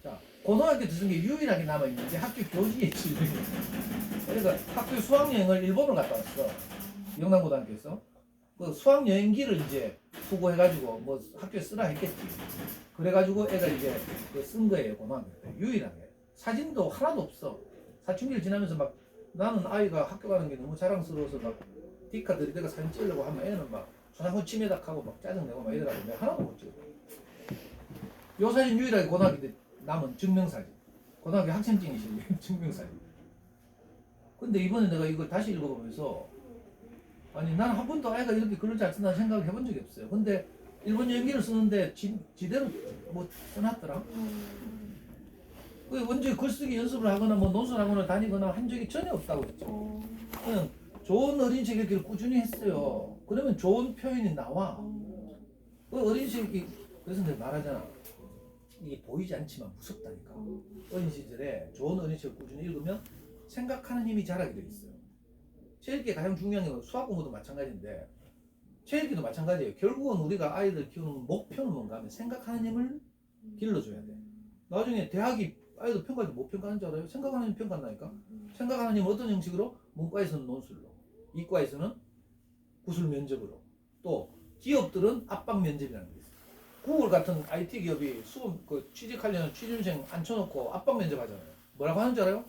자, 고등학교 듣는 게 유일하게 남아있는 게 학교 교지의 질문이에요. 그러니까 학교 수학여행을 일본으로 갔다 왔어. 영남고등학교에서. 그 수학여행기를 이제 수고해가지고 뭐 학교에 쓰라 했겠지. 그래가지고 애가 이제 쓴 거예요, 고등학교 때. 유일하게. 사진도 하나도 없어. 사춘기를 지나면서 막 나는 아이가 학교 가는 게 너무 자랑스러워서 막 디카 들이대가 사진 찍으려고 하면 애는 막 전화고 치매닥 하고 막 짜증내고 막 이러다가 내가 하나도 못 찍어. 요 사진 유일하게 고등학교 때 남은 증명사진. 고등학교 학생증이 실린 증명사진. 근데 이번에 내가 이걸 다시 읽어보면서 아니 나는 한 번도 아이가 이렇게 글을 잘 쓴다는 생각을 해본 적이 없어요. 근데 일본 연기를 쓰는데 지대로 뭐 써놨더라. 그 언제 글쓰기 연습을 하거나 뭐 논술학원을 다니거나 한 적이 전혀 없다고 했죠. 그냥 좋은 어린이책 읽기를 꾸준히 했어요. 그러면 좋은 표현이 나와. 그 어린이책이 그래서 내가 말하잖아. 이게 보이지 않지만 무섭다니까. 어린 시절에 좋은 어린이책을 꾸준히 읽으면 생각하는 힘이 자라게 돼 있어요. 체읽기 가장 중요한 게 수학 공부도 마찬가지인데 체읽기도 마찬가지예요. 결국은 우리가 아이들 키우는 목표는 뭔가 하면 생각하는 힘을 길러줘야 돼. 나중에 대학이 아이들 평가할 때 못 평가하는 줄 알아요? 생각하는 힘 평가한다니까. 생각하는 힘은 어떤 형식으로? 문과에서는 논술로, 이과에서는 구술 면접으로, 또 기업들은 압박 면접이라는 게 있어요. 구글 같은 IT 기업이 수험 취직하려는 취준생 앉혀놓고 압박 면접 하잖아요. 뭐라고 하는 줄 알아요?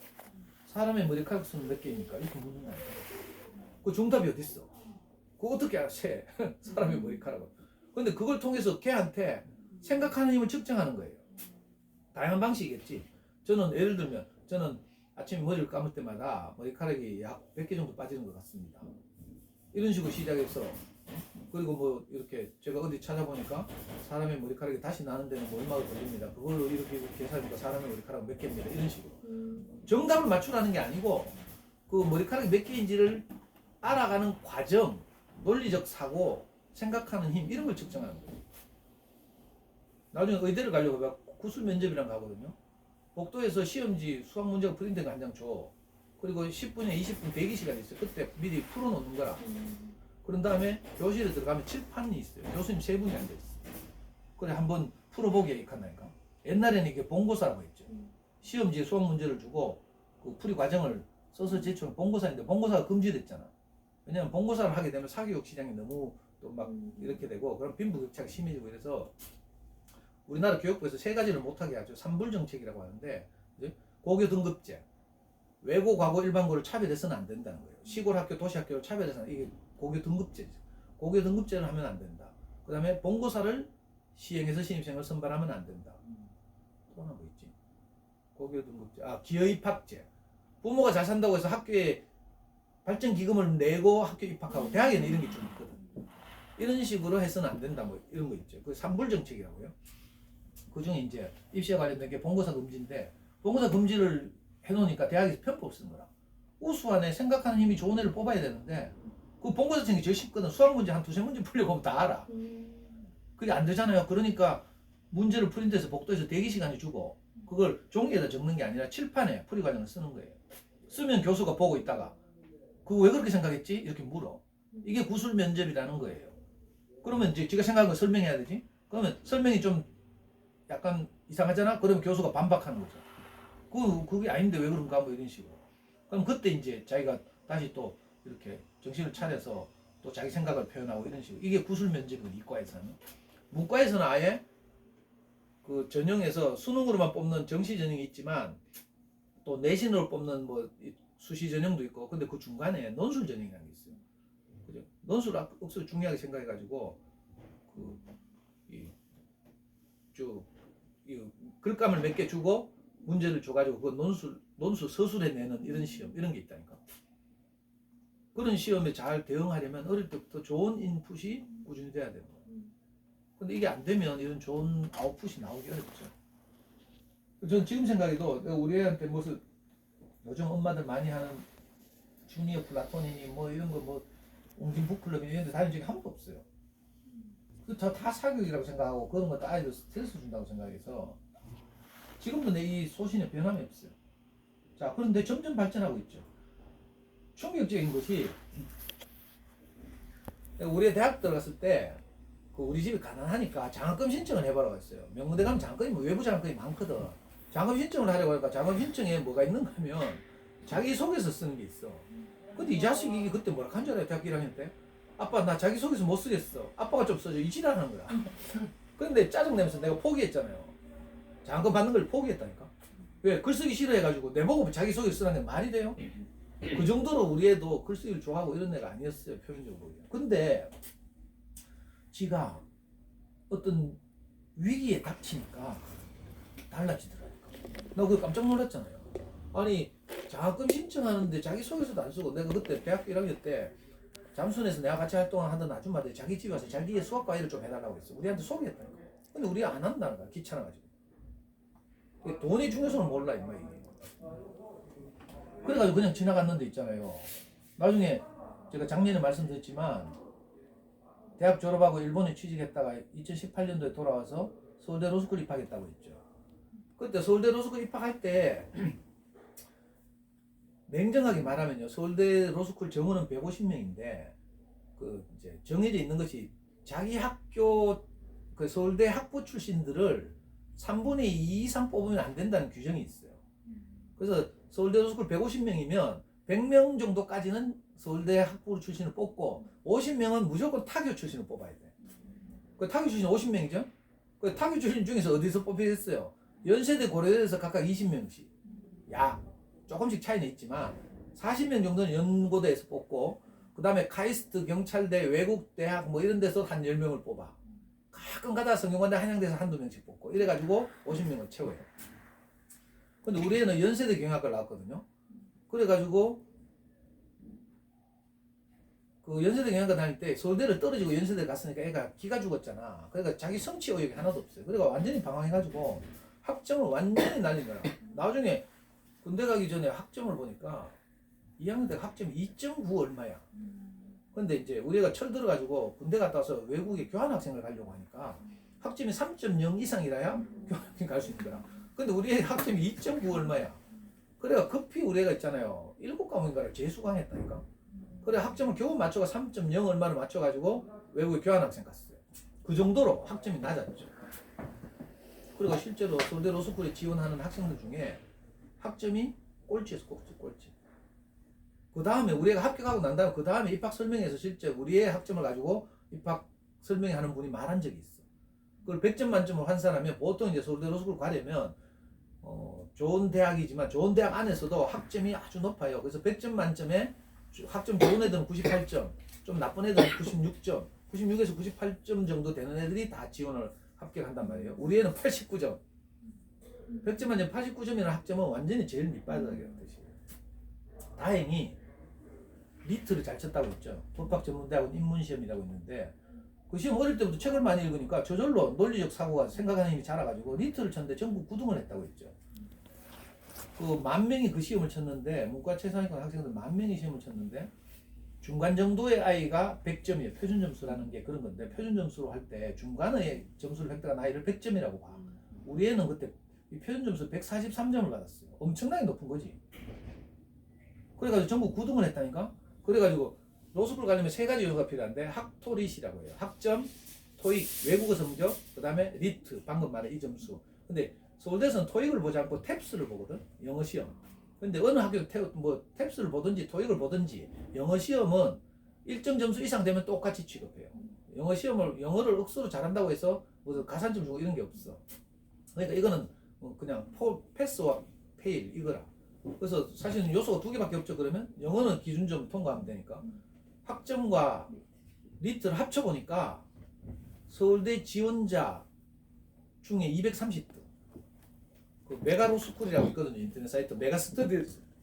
사람의 머리카락 수는 몇 개입니까? 이렇게 묻는 거예요. 그 정답이 어디 있어? 그거 어떻게 알아? 세 사람의 머리카락을. 근데 그걸 통해서 걔한테 생각하는 힘을 측정하는 거예요. 다양한 방식이겠지. 저는 예를 들면 저는 아침에 머리를 감을 때마다 머리카락이 약 100개 정도 빠지는 것 같습니다. 이런 식으로 시작해서 그리고 뭐 이렇게 제가 어디 찾아보니까 사람의 머리카락이 다시 나는 데는 뭐 얼마가 걸립니다. 그걸로 이렇게 계산하니까 사람의 머리카락 몇 개입니다. 이런 식으로. 정답을 맞추라는 게 아니고 그 머리카락이 몇 개인지를 알아가는 과정, 논리적 사고, 생각하는 힘 이런 걸 측정하는 거예요. 나중에 의대를 가려고 막 구술 면접이란 거 하거든요. 복도에서 시험지 수학 문제가 프린트가 한 장 줘. 그리고 10분에 20분 대기 시간이 있어요. 그때 미리 풀어놓는 거라. 그런 다음에 교실에 들어가면 칠판이 있어요. 교수님 3분이 앉아있어요. 그래 한번 풀어보게 익한다니까. 옛날에는 이게 본고사라고 했죠. 시험지에 수학 문제를 주고 그 풀이 과정을 써서 제출한 본고사인데 본고사가 금지됐잖아. 왜냐면 본고사를 하게 되면 사교육 시장이 너무 또 막 이렇게 되고 그럼 빈부격차가 심해지고 이래서 우리나라 교육부에서 3가지를 못하게 하죠. 3불 정책이라고 하는데 고교 등급제, 외고, 과고, 일반고를 차별해서는 안 된다는 거예요. 시골 학교, 도시 학교를 차별해서는 이게 고교 등급제죠. 고교 등급제를 하면 안 된다. 그 다음에 본고사를 시행해서 신입생을 선발하면 안 된다. 또 하나 뭐 있지? 고교 등급제, 기여 입학제. 부모가 잘 산다고 해서 학교에 발전 기금을 내고 학교 입학하고 대학에는 이런 게 좀 있거든. 이런 식으로 해서는 안 된다. 뭐 이런 거 있죠. 그 3불 정책이라고요. 그 중에 이제 입시와 관련된 게 본고사 금지인데 본고사 금지를 해놓으니까 대학에서 편법 쓰는 거라. 우수한 생각하는 힘이 좋은 애를 뽑아야 되는데 그 본고사 치는 게 제일 쉽거든. 수학 문제 한 2-3문제 풀려고 하면 다 알아. 그게 안 되잖아요. 그러니까 문제를 프린트해서 복도에서 대기 시간이 주고 그걸 종이에다 적는 게 아니라 칠판에 풀이 과정을 쓰는 거예요. 쓰면 교수가 보고 있다가 그거 왜 그렇게 생각했지? 이렇게 물어. 이게 구술 면접이라는 거예요. 그러면 이제 제가 생각한 거 설명해야 되지? 그러면 설명이 좀 약간 이상하잖아? 그러면 교수가 반박하는 거죠. 그게 아닌데 왜 그런가? 뭐 이런 식으로. 그럼 그때 이제 자기가 다시 또 이렇게 정신을 차려서 또 자기 생각을 표현하고 이런 식으로. 이게 구술 면접이거든, 이과에서는. 문과에서는 아예 그 전형에서 수능으로만 뽑는 정시 전형이 있지만 또 내신으로 뽑는 뭐 수시 전형도 있고 근데 그 중간에 논술 전형이라는 게 있어요. 그죠? 논술 억수 중요하게 생각해가지고 이 글감을 몇 개 주고 문제를 줘가지고 그 논술 서술해 내는 이런 시험 이런 게 있다니까. 그런 시험에 잘 대응하려면 어릴 때부터 좋은 인풋이 꾸준히 돼야 되는 거야. 근데 이게 안 되면 이런 좋은 아웃풋이 나오기 어렵죠. 저는 지금 생각해도 우리 애한테 무슨 요즘 엄마들 많이 하는 주니어 플라토니니 뭐 이런 거 뭐 웅진 북클럽 이런 데 다닌 적이 한 번도 없어요. 다 사교육이라고 생각하고 그런 것도 아이들 스트레스 준다고 생각해서 지금도 내 이 소신에 변함이 없어요. 자, 그런데 점점 발전하고 있죠. 충격적인 것이 우리 대학 들어갔을 때 그 우리 집이 가난하니까 장학금 신청을 해보라고 했어요. 명문대 가면 장학금이 뭐 외부 장학금이 많거든. 장업 신청을 하려고 하니까 장업 신청에 뭐가 있는가 하면 자기소개서 쓰는 게 있어. 근데 이 자식이 그때 뭐라 한 줄 알아요? 대학교 1학년 때? 아빠 나 자기소개서 못 쓰겠어. 아빠가 좀 써줘. 이 지랄하는 거야. 근데 짜증내면서 내가 포기했잖아요. 장학금 받는 걸 포기했다니까. 왜? 글쓰기 싫어해가지고 내보고 자기소개 쓰라는 게 말이 돼요? 그 정도로 우리 애도 글쓰기를 좋아하고 이런 애가 아니었어요. 표면적으로. 근데 지가 어떤 위기에 닥치니까 달라지더라니까. 나 그거 깜짝 놀랐잖아요. 아니 장학금 신청하는데 자기소개서도 안 쓰고, 내가 그때 대학교 1학년 때 잠순에서 내가 같이 활동하던 아줌마들이 자기 집에 와서 자기의 수학 과외를 좀 해달라고 했어. 우리한테 소개했다는 거야. 근데 우리가 안 한다는 거야. 귀찮아가지고. 돈의 중요성을 몰라 임마 이게. 그래가지고 그냥 지나갔는데 있잖아요. 나중에 제가 작년에 말씀드렸지만 대학 졸업하고 일본에 취직했다가 2018년도에 돌아와서 서울대 로스쿨 입학했다고 했죠. 그때 서울대 로스쿨 입학할 때 냉정하게 말하면요, 서울대 로스쿨 정원은 150명인데 그 이제 정해져 있는 것이 자기 학교 그 서울대 학부 출신들을 3분의 2 이상 뽑으면 안 된다는 규정이 있어요. 그래서 서울대 로스쿨 150명이면 100명 정도까지는 서울대 학부 출신을 뽑고 50명은 무조건 타교 출신을 뽑아야 돼. 그 타교 출신 50명이죠. 그 타교 출신 중에서 어디서 뽑히겠어요? 연세대 고려대에서 각각 20명씩. 야, 조금씩 차이는 있지만 40명 정도는 연고대에서 뽑고, 그 다음에 카이스트, 경찰대, 외국대학 뭐 이런 데서 한 10명을 뽑아. 가끔 가다 성균관대, 한양대에서 한두 명씩 뽑고 이래가지고 50명을 채워요. 근데 우리 애는 연세대 경영학과를 나왔거든요. 그래가지고 그 연세대 경영학과 다닐 때 서울대를 떨어지고 연세대 갔으니까 애가 기가 죽었잖아. 그러니까 자기 성취 의욕이 하나도 없어요. 그래가 완전히 방황해가지고 학점을 완전히 날린 거야. 나중에 군대 가기 전에 학점을 보니까 2학년 때 학점이 2.9 얼마야. 근데 이제 우리가 철 들어가지고 군대 갔다 와서 외국에 교환학생을 가려고 하니까 학점이 3.0 이상이라야 교환학생 갈 수 있는 거야. 근데 우리 애 학점이 2.9 얼마야. 그래가 급히 우리 애가 있잖아요. 7과목인가를 재수강했다니까. 그래 학점을 겨우 맞춰가 3.0 얼마를 맞춰가지고 외국에 교환학생 갔어요. 그 정도로 학점이 낮았죠. 그리고 실제로 서울대 로스쿨에 지원하는 학생들 중에 학점이 꼴찌에서 꼴찌. 그 다음에 우리 애가 합격하고 난 다음에 그 다음에 입학 설명회에서 실제 우리의 학점을 가지고 입학 설명회하는 분이 말한 적이 있어. 그걸 100점 만점을 한 사람이 보통 이제 서울대 로스쿨 가려면 좋은 대학이지만 좋은 대학 안에서도 학점이 아주 높아요. 그래서 100점 만점에 학점 좋은 애들은 98점, 좀 나쁜 애들은 96점, 96에서 98점 정도 되는 애들이 다 지원을 합격한단 말이에요. 우리 애는 89점. 100점 만점 89점이라는 학점은 완전히 제일 밑바닥이라는 뜻이에요. 다행히 리트를 잘 쳤다고 했죠. 법학전문대학원 입문시험이라고 있는데 그 시험 어릴 때부터 책을 많이 읽으니까 저절로 논리적 사고가 생각하는 힘이 자라가지고 리트를 쳤는데 전국 9등을 했다고 했죠. 그 10,000명이 그 시험을 쳤는데 문과 최상위권 학생들 10,000명이 시험을 쳤는데 중간 정도의 아이가 100점이에요. 표준 점수라는 게 그런 건데 표준 점수로 할 때 중간의 점수를 획득한 아이를 100점이라고 봐. 우리 애는 그때 이 표준 점수 143점을 받았어요. 엄청나게 높은 거지. 그래가지고 전국 9등을 했다니까. 그래가지고 로스쿨 가려면 3가지 요소가 필요한데 학토릿이라고 해요. 학점, 토익, 외국어 성적, 그 다음에 리트, 방금 말한 이 점수. 근데 서울대에서는 토익을 보지 않고 탭스를 보거든. 영어 시험. 근데 어느 학교 탭스를 보든지 토익을 보든지 영어 시험은 일정 점수 이상 되면 똑같이 취급해요. 영어 시험을 영어를 억수로 잘한다고 해서 무슨 가산점 주고 이런 게 없어. 그러니까 이거는 그냥 패스와 페일 이거라. 그래서 사실은 요소가 2개밖에 없죠. 그러면 영어는 기준점 통과하면 되니까. 학점과 리트를 합쳐보니까 서울대 지원자 중에 230등. 그 메가로스쿨이라고 있거든요. 인터넷 사이트.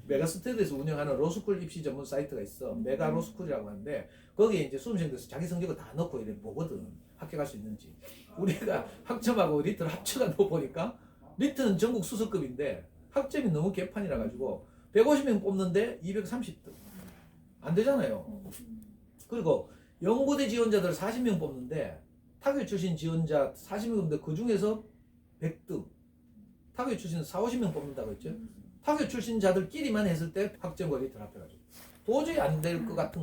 메가스터디에서 운영하는 로스쿨 입시 전문 사이트가 있어. 메가로스쿨이라고 하는데 거기에 이제 수험생들에서 자기 성적을 다 넣고 이렇게 보거든. 합격할 수 있는지. 우리가 학점하고 리트를 합쳐가 넣어보니까 리트는 전국 수석급인데 학점이 너무 개판이라 가지고 150명 뽑는데 230등. 안 되잖아요. 그리고 연고대 지원자들 40명 뽑는데 타교 출신 지원자 40명 뽑는데 그 중에서 100등. 타교 출신 40-50명 뽑는다고 했죠. 타교 출신자들끼리만 했을 때 학점과 리트를 합해가지고 도저히 안 될 것 같은